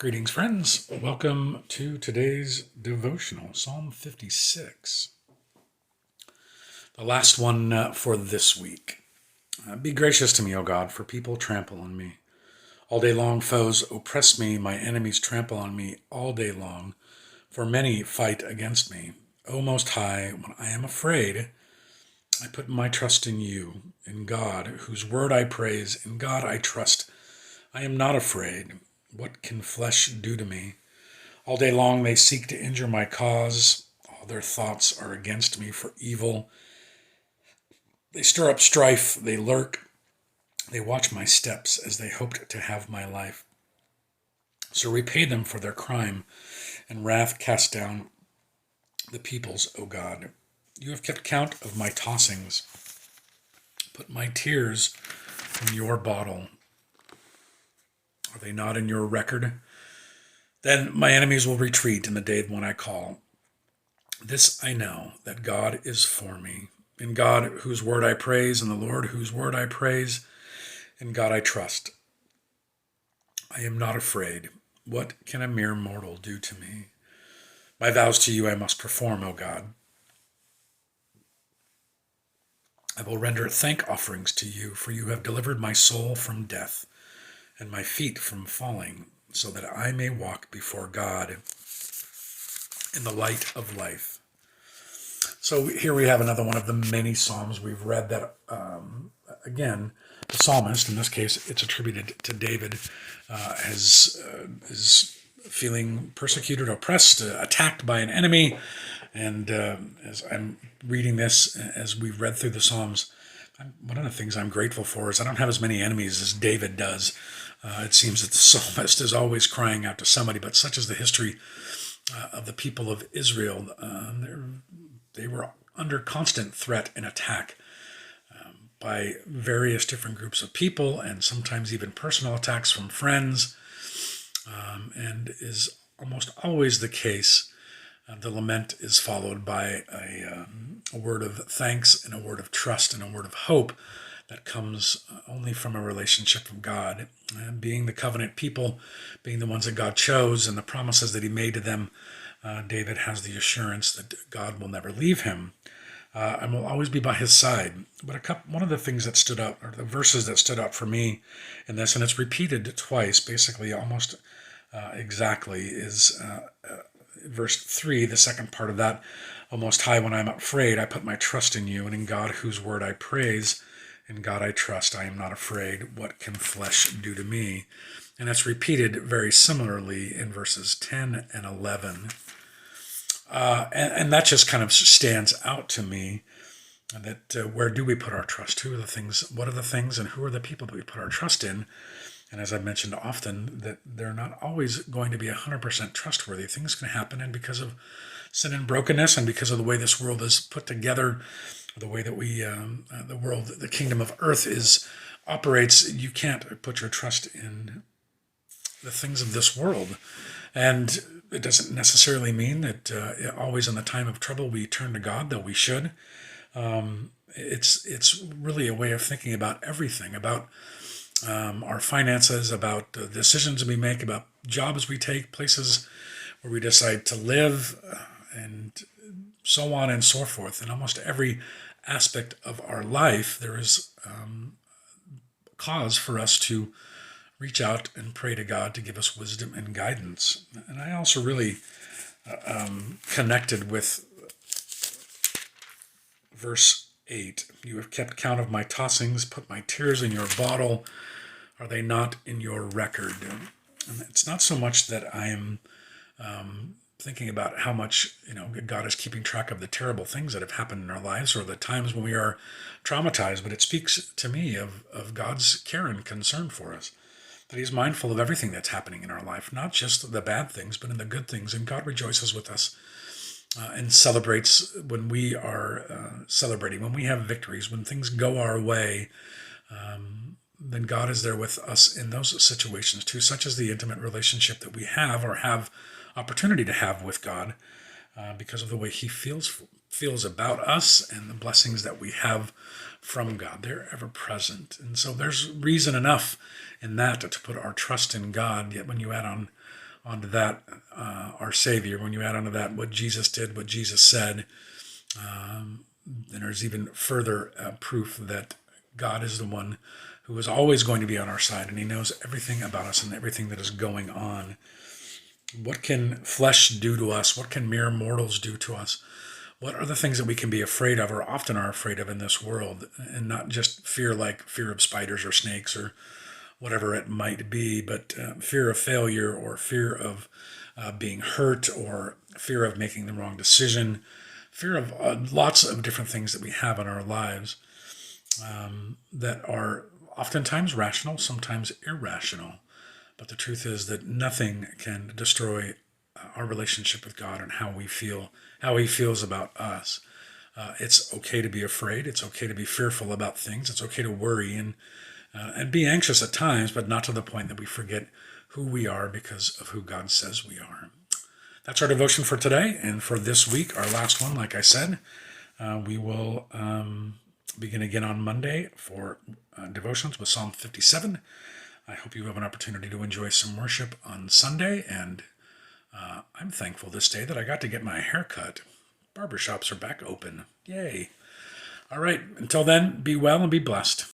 Greetings, friends. Welcome to today's devotional, Psalm 56, the last one for this week. Be gracious to me, O God, for people trample on me. All day long foes oppress me, my enemies trample on me all day long, for many fight against me. O Most High, when I am afraid, I put my trust in you, in God, whose word I praise, in God I trust. I am not afraid. What can flesh do to me? All day long they seek to injure my cause. All their thoughts are against me for evil. They stir up strife, they lurk. They watch my steps as they hoped to have my life. So repay them for their crime, and wrath cast down the peoples, O God. You have kept count of my tossings. Put my tears in your bottle. Are they not in your record? Then my enemies will retreat in the day when I call. This I know, that God is for me. In God, whose word I praise, in the Lord, whose word I praise, in God I trust. I am not afraid. What can a mere mortal do to me? My vows to you I must perform, O God. I will render thank offerings to you, for you have delivered my soul from death, and my feet from falling, so that I may walk before God in the light of life. So here we have another one of the many psalms we've read that, again, the psalmist, in this case it's attributed to David, is feeling persecuted, oppressed, attacked by an enemy. And as I'm reading this, as we've read through the Psalms, one of the things I'm grateful for is I don't have as many enemies as David does. It seems that the psalmist is always crying out to somebody, but such is the history of the people of Israel. They were under constant threat and attack by various different groups of people, and sometimes even personal attacks from friends, and is almost always the case. The lament is followed by a word of thanks and a word of trust and a word of hope that comes only from a relationship with God. And being the covenant people, being the ones that God chose and the promises that he made to them, David has the assurance that God will never leave him and will always be by his side. But one of the things that stood out, or the verses that stood out for me in this, and it's repeated twice, basically almost exactly, is verse 3, the second part of that. O Most High, when I am afraid, I put my trust in you, and in God whose word I praise. In God I trust. I am not afraid. What can flesh do to me? And it's repeated very similarly in verses 10 and 11. And that just kind of stands out to me, that where do we put our trust? Who are the things? What are the things, and who are the people that we put our trust in? And as I mentioned often, that they're not always going to be 100% trustworthy. Things can happen, and because of sin and brokenness, and because of the way this world is put together, the way that the world, the kingdom of earth operates, you can't put your trust in the things of this world. And it doesn't necessarily mean that always in the time of trouble we turn to God, though we should. It's really a way of thinking about everything, about our finances, about the decisions we make, about jobs we take, places where we decide to live, and so on and so forth. In almost every aspect of our life, there is cause for us to reach out and pray to God to give us wisdom and guidance. And I also really connected with verse 8. You have kept count of my tossings, put my tears in your bottle. Are they not in your record? And it's not so much that I am thinking about how much God is keeping track of the terrible things that have happened in our lives, or the times when we are traumatized, but it speaks to me of God's care and concern for us, that he's mindful of everything that's happening in our life, not just the bad things, but in the good things. And God rejoices with us and celebrates when we are celebrating, when we have victories, when things go our way. Then God is there with us in those situations too, such as the intimate relationship that we have, or have opportunity to have with God, because of the way he feels about us and the blessings that we have from God. They're ever present. And so there's reason enough in that to put our trust in God. Yet when you add on onto that, our Savior, when you add onto that what Jesus did, what Jesus said, then there's even further proof that God is the one who is always going to be on our side, and he knows everything about us and everything that is going on. What can flesh do to us? What can mere mortals do to us? What are the things that we can be afraid of, or often are afraid of in this world? And not just fear like fear of spiders or snakes or whatever it might be, but fear of failure, or fear of being hurt, or fear of making the wrong decision, fear of lots of different things that we have in our lives that are oftentimes rational, sometimes irrational. But the truth is that nothing can destroy our relationship with God and how we feel, how he feels about us. It's okay to be afraid. It's okay to be fearful about things. It's okay to worry and be anxious at times, but not to the point that we forget who we are because of who God says we are. That's our devotion for today. And for this week, our last one, like I said, we will begin again on Monday for devotions with Psalm 57. I hope you have an opportunity to enjoy some worship on Sunday. And I'm thankful this day that I got to get my hair cut. Barbershops are back open. Yay. All right. Until then, be well and be blessed.